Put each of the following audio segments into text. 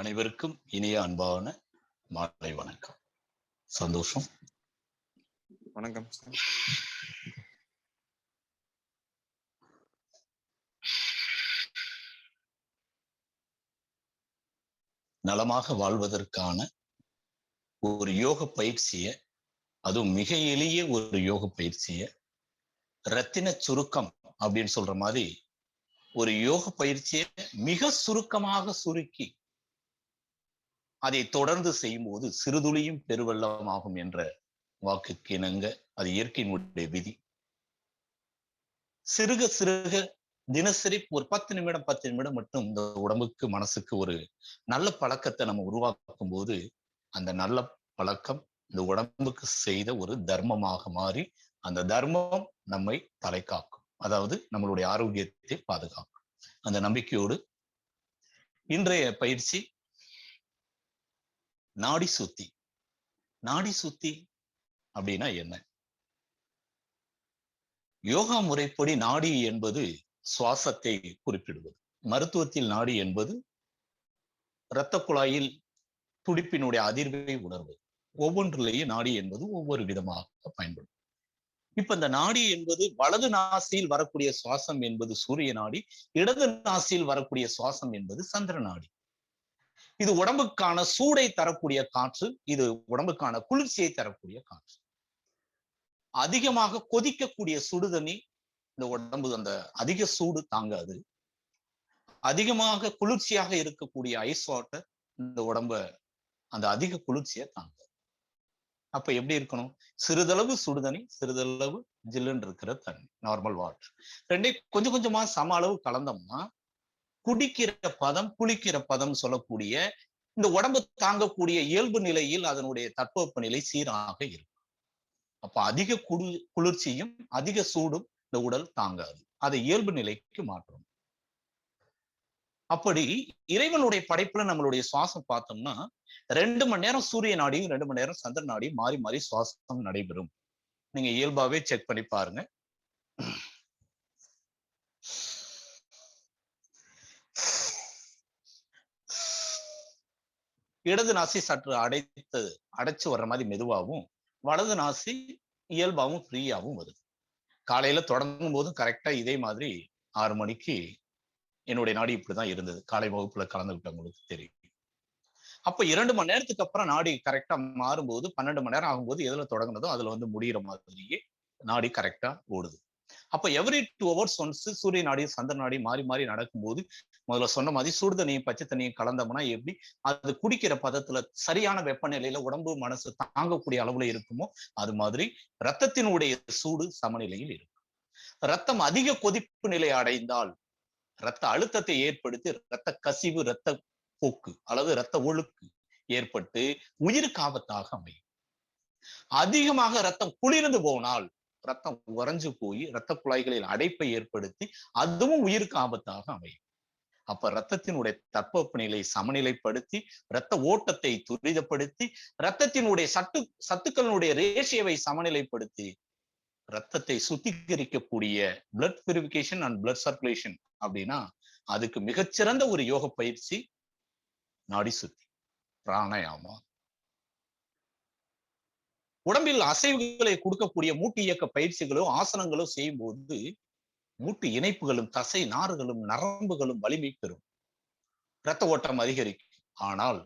அனைவருக்கும் இனிய அன்பான மாலை வணக்கம். சந்தோஷம். வணக்கம். நலமாக வாழ்வதற்கான ஒரு யோக பயிற்சியை, அதுவும் மிக எளிய ஒரு யோக பயிற்சியை ரத்தின சுருக்கம் அப்படின்னு சொல்ற மாதிரி ஒரு யோக பயிற்சியை மிக சுருக்கமாக சுருக்கி அதை தொடர்ந்து செய்யும் போது சிறுதுளியும் பெருவெள்ளமாகும் என்ற வாக்குக்கு இணங்க அது இயற்கையினுடைய விதி. சிறுக சிறுக தினசரி ஒரு 10 நிமிடம் மட்டும் இந்த உடம்புக்கு மனசுக்கு ஒரு நல்ல பழக்கத்தை நம்ம உருவாக்கும் போது அந்த நல்ல பழக்கம் இந்த உடம்புக்கு செய்த ஒரு தர்மமாக மாறி அந்த தர்மம் நம்மை தலை காக்கும், அதாவது நம்மளுடைய ஆரோக்கியத்தை பாதுகாக்கும். அந்த நம்பிக்கையோடு இன்றைய பயிற்சி நாடி சுத்தி. நாடி சுத்தி அப்படின்னா என்ன? யோகா முறைப்படி நாடி என்பது சுவாசத்தை குறிப்பிடுவது. மருத்துவத்தில் நாடி என்பது இரத்த குழாயில் துடிப்பினுடைய அதிர்வை உணர்வது. ஒவ்வொன்றிலேயும் நாடி என்பது ஒவ்வொரு விதமாக பயன்படும். இப்ப இந்த நாடி என்பது வலது நாசியில் வரக்கூடிய சுவாசம் என்பது சூரிய நாடி, இடது நாசியில் வரக்கூடிய சுவாசம் என்பது சந்திர நாடி. இது உடம்புக்கான சூடை தரக்கூடிய காற்று, இது உடம்புக்கான குளிர்ச்சியை தரக்கூடிய காற்று. அதிகமாக கொதிக்கக்கூடிய சுடுதண்ணி இந்த உடம்பு அந்த அதிக சூடு தாங்காது. அதிகமாக குளிர்ச்சியாக இருக்கக்கூடிய ஐஸ் வாட்டர் இந்த உடம்ப அந்த அதிக குளிர்ச்சியை தாங்காது. அப்ப எப்படி இருக்கணும்? சிறிதளவு சுடுதண்ணி, சிறிதளவு ஜில்லுன்னு இருக்கிற தண்ணி, நார்மல் வாட்டர், ரெண்டையும் கொஞ்சம் கொஞ்சமா சம அளவு கலந்தோம்னா குடிக்கிற பதம் குளிக்கிற பதம் சொல்லக்கூடிய இந்த உடம்பு தாங்கக்கூடிய இயல்பு நிலையில் அதனுடைய தட்பவெப்ப நிலை சீராக இருக்கும். அப்ப அதிக குளிர்ச்சியும் அதிக சூடும் இந்த உடல் தாங்காது. அதை இயல்பு நிலைக்கு மாற்றும். அப்படி இறைவனுடைய படைப்புல நம்மளுடைய சுவாசம் பார்த்தோம்னா 2 மணி நேரம் சூரிய நாடியும் 2 மணி நேரம் சந்திர நாடியும் மாறி மாறி சுவாசம் நடைபெறும். நீங்க இயல்பாவே செக் பண்ணி பாருங்க. இடது நாசி சற்று அடைச்சு வர்ற மாதிரி மெதுவாகவும், வலது நாசி இயல்பாகவும் ஃப்ரீயாகவும் வருது. காலையில தொடங்கும் போதும் கரெக்டா இதே மாதிரி 6 மணிக்கு என்னுடைய நாடி இப்படிதான் இருந்தது. காலை வகுப்புல கலந்துக்கிட்டவங்களுக்கு தெரியும். அப்ப 2 மணி நேரத்துக்கு அப்புறம் நாடி கரெக்டா மாறும்போது 12 மணி நேரம் ஆகும்போது எதுல தொடங்குனதோ அதுல வந்து முடிகிற மாதிரியே நாடி கரெக்டா ஓடுது. அப்ப எவ்ரி 2 hours ஒன்ஸ் சூரிய நாடி சந்திர நாடி மாறி மாறி நடக்கும்போது முதல்ல சொன்ன மாதிரி சுடு தண்ணியும் பச்சை தண்ணியும் கலந்தோம்னா எப்படி அது குடிக்கிற பதத்துல சரியான வெப்பநிலையில உடம்பு மனசு தாங்கக்கூடிய அளவுல இருக்குமோ அது மாதிரி ரத்தத்தினுடைய சூடு சமநிலையில் இருக்கும். ரத்தம் அதிக கொதிப்பு நிலை அடைந்தால் ரத்த அழுத்தத்தை ஏற்படுத்தி ரத்த கசிவு, ரத்த போக்கு அல்லது ரத்த ஒழுக்கு ஏற்பட்டு உயிருக்கு ஆபத்தாக அமையும். அதிகமாக ரத்தம் குளிர்ந்து போனால் ரத்தம் உறைஞ்சு போய் ரத்த குழாய்களில் அடைப்பை ஏற்படுத்தி அதுவும் உயிருக்கு ஆபத்தாக அமையும். அப்ப ரத்தத்தினுடைய தட்பவெப்ப நிலை சமநிலைப்படுத்தி ரத்த ஓட்டத்தை துரிதப்படுத்தி ரத்தத்தினுடைய சத்துக்களினுடைய ரேஷியோவை சமநிலைப்படுத்தி ரத்தத்தை சுத்திகரிக்கக்கூடிய blood purification and blood circulation அப்படின்னா அதுக்கு மிகச்சிறந்த ஒரு யோக பயிற்சி நாடி சுத்தி, பிராணாயாமா. உடம்பில் அசைவுகளை கொடுக்கக்கூடிய மூட்டு இயக்க பயிற்சிகளோ ஆசனங்களோ செய்யும் போது மூட்டு இணைப்புகளும் தசை நார்களும் நரம்புகளும் வலிமை பெறும், இரத்த ஓட்டம் அதிகரிக்கும். ஆனால்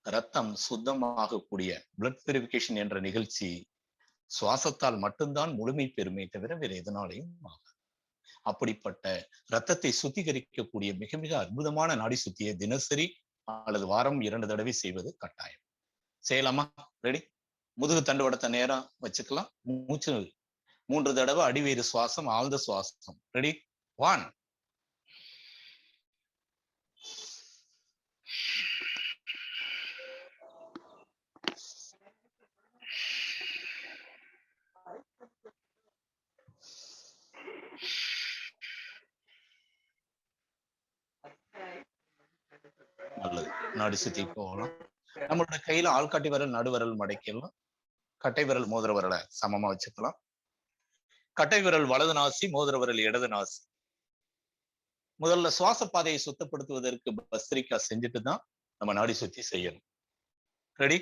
இரத்தம் சுத்தமாகக்கூடிய பிளட் பியூரிஃபிகேஷன் என்ற நிகழ்ச்சி சுவாசத்தால் மட்டும்தான் முழுமை பெறுமே தவிர வேறு எதனாலையும் ஆகாது. அப்படிப்பட்ட இரத்தத்தை சுத்திகரிக்கக்கூடிய மிக மிக அற்புதமான நாடி சுத்தியை தினசரி அல்லது வாரம் 2 தடவை செய்வது கட்டாயம். செய்யலாமா? ரெடி? முதுகு தண்டுவடத்தை நேரம் வச்சுக்கலாம். மூச்சு 3 தடவை அடிவயிறு சுவாசம், ஆழ்ந்த சுவாசம். ரெடி? 1 நல்லது. நாடி சுத்தி போகலாம். நம்மளோட கையில ஆள்காட்டி விரல் நடுவிரல் மடக்கிடலாம். கட்டை விரல் மோதிர விரலை சமமா வச்சுக்கலாம். கட்டை விரல் வலது நாசி, மோதிர விரல் இடது நாசி. முதல்ல சுவாச பாதையை சுத்தப்படுத்துவதற்கு பஸ்திரிக்கா செஞ்சுட்டு தான் நம்ம நாடி சுத்தி செய்யணும். ரெடி?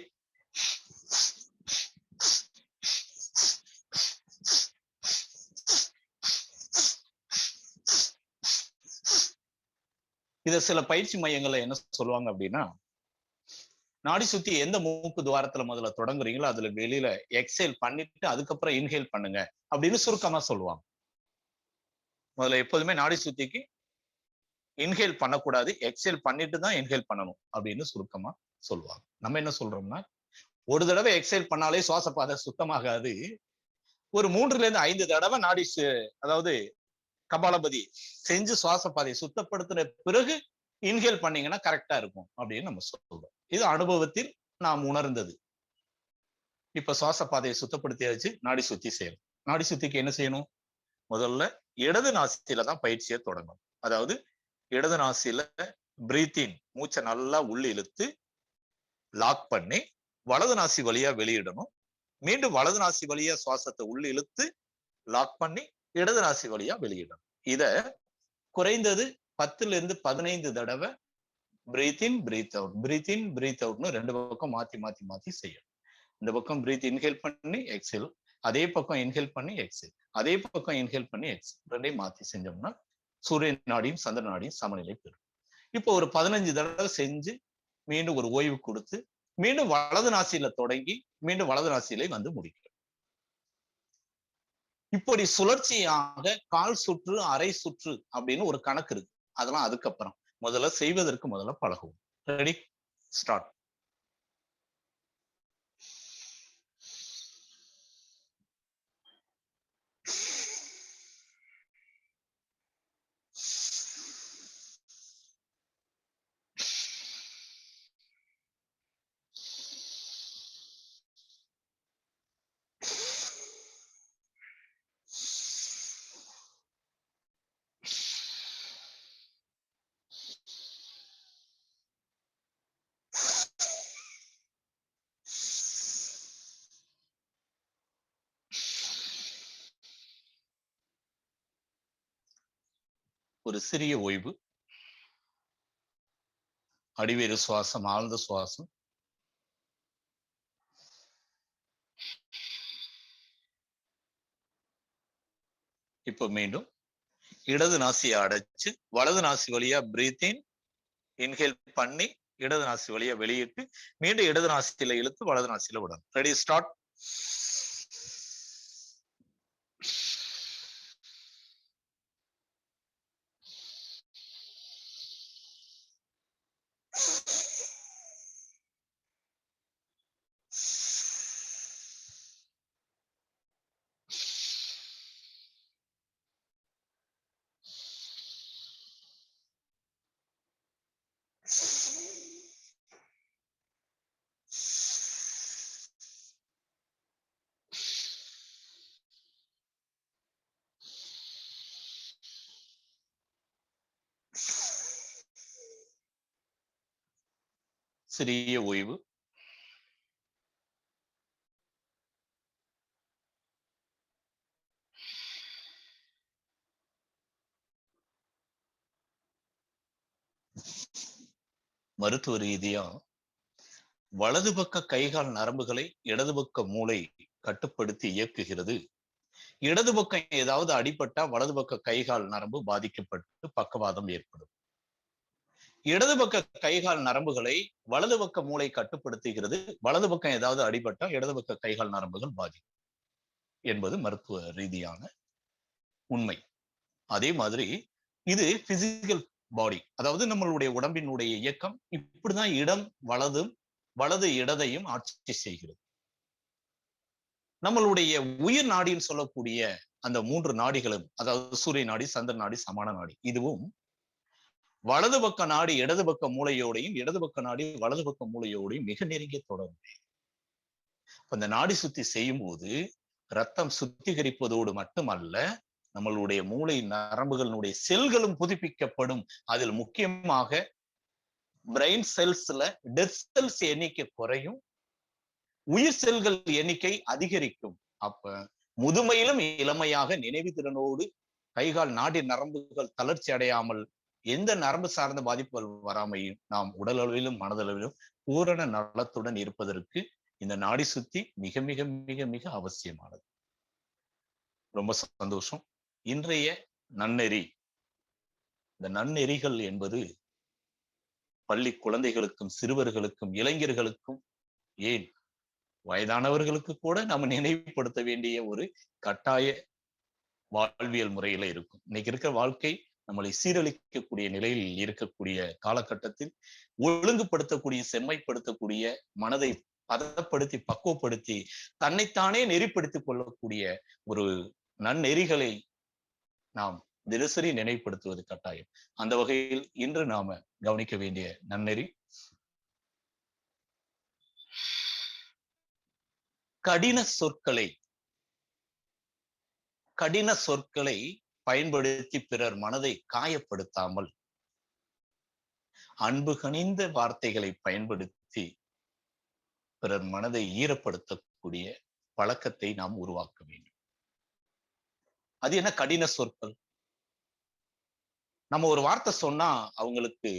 இத சில பயிற்சி மையங்கள்ல என்ன சொல்லுவாங்க அப்படின்னா, நாடி சுத்தி எந்த மூக்கு துவாரத்துல முதல்ல தொடங்குறீங்களோ அதுல வெளியில எக்ஸேல் பண்ணிட்டு அதுக்கப்புறம் இன்ஹேல் பண்ணுங்க அப்படின்னு சுருக்கமா சொல்லுவாங்க. முதல்ல எப்போதுமே நாடி சுத்திக்கு இன்ஹேல் பண்ணக்கூடாது, எக்ஸேல் பண்ணிட்டு தான் இன்ஹேல் பண்ணணும் அப்படின்னு சுருக்கமா சொல்லுவாங்க. நம்ம என்ன சொல்றோம்னா, ஒரு தடவை எக்ஸேல் பண்ணாலே சுவாச பாதை சுத்தமாகாது. ஒரு 3ல இருந்து 5 தடவை நாடி அதாவது கபாலபதி செஞ்சு சுவாச பாதையை சுத்தப்படுத்தின பிறகு இன்ஹேல் பண்ணீங்கன்னா கரெக்டா இருக்கும் அப்படின்னு நம்ம சொல்றோம். இது அனுபவத்தில் நாம் உணர்ந்தது. இப்ப சுவாச பாதையை சுத்தப்படுத்தியாச்சு, நாடி சுத்தி செய்யணும். நாடி சுத்திக்கு என்ன செய்யணும்? முதல்ல இடது நாசியில தான் பயிற்சியை தொடங்கணும். அதாவது இடது நாசியில பிரீத்திங், மூச்சை நல்லா உள்ள இழுத்து லாக் பண்ணி வலது நாசி வழியா வெளியிடணும். மீண்டும் வலது நாசி வழியா சுவாசத்தை உள்ள இழுத்து லாக் பண்ணி இடது நாசி வழியா வெளியிடணும். இத குறைந்தது 10ல இருந்து 15 தடவை பிரீத் இன் பிரீத் அவுட், பிரீத் இன் பிரீத் அவுட்னு 2 பக்கம் மாத்தி மாத்தி மாத்தி செய்யணும். இந்த பக்கம் பிரீத் இன்ஹேல் பண்ணி எக்ஸேல், அதே பக்கம் இன்ஹேல் பண்ணி எக்ஸேல், அதே பக்கம் இன்ஹேல் பண்ணி எக்ஸேல், ரெண்டையும் மாத்தி செஞ்சோம்னா சூரிய நாடியும் சந்திர நாடியும் சமநிலை பெறும். இப்போ ஒரு 15 தடவை செஞ்சு மீண்டும் ஒரு ஓய்வு கொடுத்து மீண்டும் வலது நாசியில தொடங்கி மீண்டும் வலது நாசியிலே வந்து முடிக்கும். இப்படி சுழற்சியாக கால் சுற்று, அரை சுற்று அப்படின்னு ஒரு கணக்கு இருக்கு. அதெல்லாம் அதுக்கப்புறம். முதல்ல செய்வதற்கு முதல்ல பழகுவோம். ரெடி? ஸ்டார்ட். ஒரு சிறிய ஓய்வு. அடிவேறு சுவாசம், ஆழ்ந்த சுவாசம். இப்ப மீண்டும் இடது நாசியை அடைச்சு வலது நாசி வழியா பிரீத் இன், இன்ஹேல் பண்ணி இடது நாசி வழியா வெளியிட்டு மீண்டும் இடது நாசியில இழுத்து வலது நாசியில விடணும். ரெடி? ஸ்டார்ட். சிறிய ஓய்வு. மருத்துவ ரீதியா வலது பக்க கைகால் நரம்புகளை இடது பக்க மூளை கட்டுப்படுத்தி இயக்குகிறது. இடது பக்கம் ஏதாவது அடிபட்டா வலது பக்க கைகால் நரம்பு பாதிக்கப்பட்டு பக்கவாதம் ஏற்படும். இடது பக்க கைகால் நரம்புகளை வலது பக்க மூளை கட்டுப்படுத்துகிறது. வலது பக்கம் ஏதாவது அடிபட்டா இடது பக்க கைகால் நரம்புகள் பாதிக்கும் என்பது மருத்துவ ரீதியான உண்மை. அதே மாதிரி இது பிசிக்கல் பாடி, அதாவது நம்மளுடைய உடம்பினுடைய இயக்கம் இப்படிதான் இடம் வலது இடதையும் ஆட்சி செய்கிறது. நம்மளுடைய உயிர் நாடின்னு சொல்லக்கூடிய அந்த 3 நாடிகளும், அதாவது சூரிய நாடி, சந்திர நாடி, சமான நாடி, இதுவும் வலது பக்க நாடி இடது பக்க மூளையோடையும் இடது பக்க நாடி வலது பக்க மூளையோடையும் மிக நெருங்கிய தொடர்பு. அந்த நாடி சுத்தி செய்யும் போது ரத்தம் சுத்திகரிப்பதோடு மட்டுமல்ல, நம்மளுடைய மூளை நரம்புகளுடைய செல்களும் புதுப்பிக்கப்படும். அதில் முக்கியமாக பிரெயின் செல்ஸ்ல டெத் செல்ஸ் எண்ணிக்கை குறையும், உயிர் செல்கள் எண்ணிக்கை அதிகரிக்கும். அப்ப முதுமையிலும் இளமையாக நினைவு திறனோடு கைகால் நாடி நரம்புகள் தளர்ச்சி அடையாமல் எந்த நரம்பு சார்ந்த பாதிப்புகள் வராமையும் நாம் உடல் அளவிலும் மனதளவிலும் பூரண நலத்துடன் இருப்பதற்கு இந்த நாடி சுத்தி மிக மிக மிக மிக அவசியமானது. ரொம்ப சந்தோஷம். இன்றைய நன்னெறி, இந்த நன்னெறிகள் என்பது பள்ளி குழந்தைகளுக்கும் சிறுவர்களுக்கும் இளைஞர்களுக்கும் ஏன் வயதானவர்களுக்கு கூட நம்ம நினைவுபடுத்த வேண்டிய ஒரு கட்டாய வாழ்வியல் முறையில இருக்கும். இன்னைக்கு இருக்கிற வாழ்க்கை நம்மளை சீரழிக்கக்கூடிய நிலையில் இருக்கக்கூடிய காலகட்டத்தில் ஒழுங்குபடுத்தக்கூடிய செம்மைப்படுத்தக்கூடிய மனதை பதப்படுத்தி பக்குவப்படுத்தி தன்னைத்தானே நெறிப்படுத்திக் கொள்ளக்கூடிய ஒரு நன்னெறிகளை நாம் தினசரி நினைவுபடுத்துவது கட்டாயம். அந்த வகையில் இன்று நாம கவனிக்க வேண்டிய நன்னெறி கடின சொற்களை பயன்படுத்தி பிறர் மனதை காயப்படுத்தாமல் அன்பு கனிந்த வார்த்தைகளை பயன்படுத்தி பிறர் மனதை ஈரப்படுத்தக்கூடிய பழக்கத்தை நாம் உருவாக்க வேண்டும். அது என்ன கடின சொற்கள்? நம்ம ஒரு வார்த்தை சொன்னா அவங்களுக்கு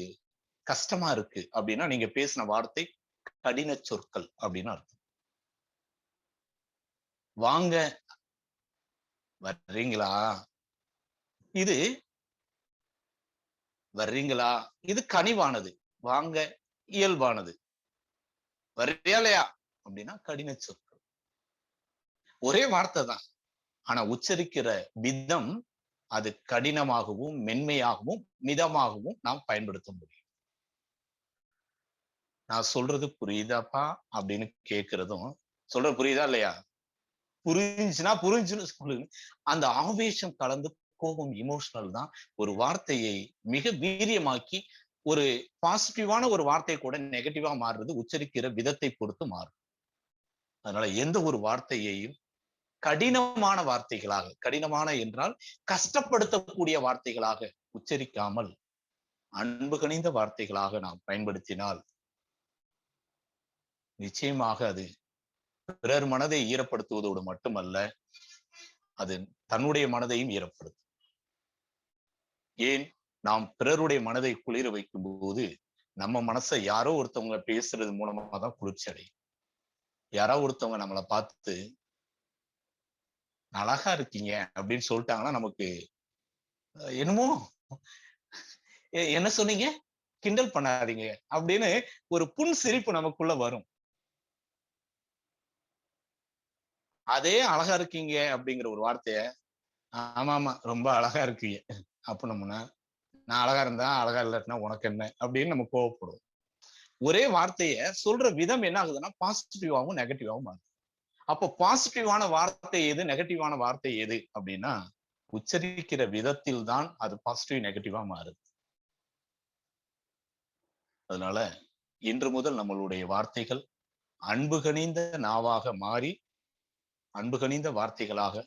கஷ்டமா இருக்கு அப்படின்னா நீங்க பேசின வார்த்தை கடின சொற்கள் அப்படின்னு அர்த்தம். வாங்க வர்றீங்களா, இது வர்றீங்களா, இது கனிவானது. வாங்க இயல்பானது. வர்றியா இல்லையா அப்படின்னா கடின சொற்கள். ஒரே வார்த்தை தான், ஆனா உச்சரிக்கிற விதம் அது கடினமாகவும் மென்மையாகவும் மிதமாகவும் நாம் பயன்படுத்த முடியும். நான் சொல்றது புரியுதாப்பா அப்படின்னு கேட்கிறதும், சொல்றது புரியுதா இல்லையா, புரிஞ்சுன்னா புரிஞ்சுன்னு சொல்லுங்க. அந்த ஆவேசம் கலந்து கோபம் இமோஷனல் தான் ஒரு வார்த்தையை மிக வீரியமாக்கி ஒரு பாசிட்டிவான ஒரு வார்த்தை கூட நெகட்டிவா மாறுறது உச்சரிக்கிற விதத்தை பொறுத்து மாறும். அதனால எந்த ஒரு வார்த்தையையும் கடினமான வார்த்தைகளாக, கடினமான என்றால் கஷ்டப்படுத்தக்கூடிய வார்த்தைகளாக உச்சரிக்காமல் அன்பு கனிந்த வார்த்தைகளாக நாம் பயன்படுத்தினால் நிச்சயமாக அது பிறர் மனதை ஈரப்படுத்துவதோடு மட்டுமல்ல, அது தன்னுடைய மனதையும் ஈரப்படுத்தும். ஏன், நாம் பிறருடைய மனதை குளிர வைக்கும் போது நம்ம மனசை யாரோ ஒருத்தவங்க பேசுறது மூலமா தான் குளிர்ச்சி அடையும். யாரோ ஒருத்தவங்க நம்மளை பார்த்து அழகா இருக்கீங்க அப்படின்னு சொல்லிட்டாங்கன்னா நமக்கு என்னமோ என்ன சொன்னீங்க, கிண்டல் பண்ணாதீங்க அப்படின்னு ஒரு புன் சிரிப்பு நமக்குள்ள வரும். அதே அழகா இருக்கீங்க அப்படிங்கிற ஒரு வார்த்தைய ஆமா ஆமா ரொம்ப அழகா இருக்கீங்க அப்படின்னோம்னா, நான் அழகா இருந்தா அழகா இல்லாட்டினா உனக்கு என்ன அப்படின்னு நம்ம கோவப்படுவோம். ஒரே வார்த்தைய சொல்ற விதம் என்ன ஆகுதுன்னா பாசிட்டிவாகவும் நெகட்டிவாகவும் ஆகுது. அப்போ பாசிட்டிவான வார்த்தை எது, நெகட்டிவான வார்த்தை எது அப்படின்னா உச்சரிக்கிற விதத்தில் தான் அது பாசிட்டிவ் நெகட்டிவா மாறுது. அதனால இன்று முதல் நம்மளுடைய வார்த்தைகள் அன்பு கனிந்த நாவாக மாறி அன்பு கனிந்த வார்த்தைகளாக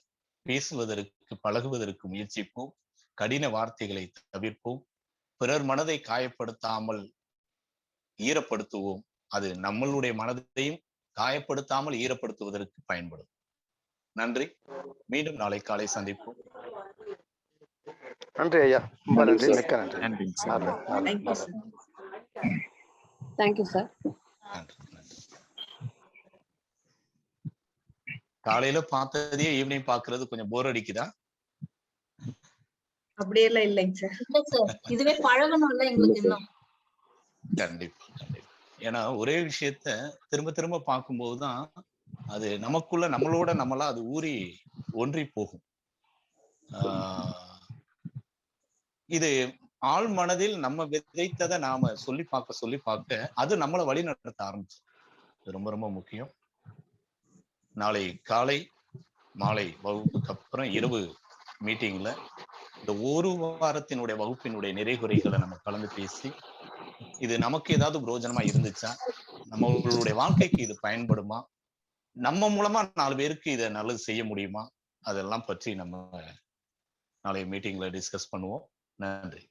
பேசுவதற்கு பழகுவதற்கு முயற்சிப்போம். கடின வார்த்தைகளை தவிர்ப்போம். பிறர் மனதை காயப்படுத்தாமல் ஈரப்படுத்துவோம். அது நம்மளுடைய மனதையும் காயப்படுத்தாமல் ஈரப்படுத்துவதற்கு பயன்படும். நன்றி. மீண்டும் நாளை காலை சந்திப்போம். நன்றி ஐயா, ரொம்ப நன்றி, மிக்க நன்றி. Thank you sir. காலையில பார்த்ததே ஈவினிங் பாக்குறது கொஞ்சம் போர் அடிக்குதா? அப்படியெல்லாம் இல்லைங்க சார். இல்ல சார், இதுவே பழகணும்ல எங்களுக்கு இன்னும். கண்டிப்பா கண்டிப்பா. ஏன்னா ஒரே விஷயத்த திரும்ப திரும்ப பார்க்கும்போதுதான் அது நமக்குள்ள நம்மளோட நம்மளா அது ஊறி ஒன்றி போகும். இது ஆழ் மனதில் நம்ம விதைத்ததை நாம சொல்லி பார்க்க அது நம்மளை வழி நடத்த ஆரம்பிச்சு. இது ரொம்ப ரொம்ப முக்கியம். நாளை காலை மாலை வகுப்புக்கு அப்புறம் இரவு மீட்டிங்ல இந்த ஒரு வாரத்தினுடைய வகுப்பினுடைய நிறைகுறைகளை நம்ம கலந்து பேசி இது நமக்கு ஏதாவது பிரயோஜனமா இருந்துச்சா, நம்மளுடைய வாழ்க்கைக்கு இது பயன்படுமா, நம்ம மூலமா 4 பேருக்கு இதை நல்லது செய்ய முடியுமா, அதெல்லாம் பற்றி நம்ம நாளைய மீட்டிங்ல டிஸ்கஸ் பண்ணுவோம். நன்றி.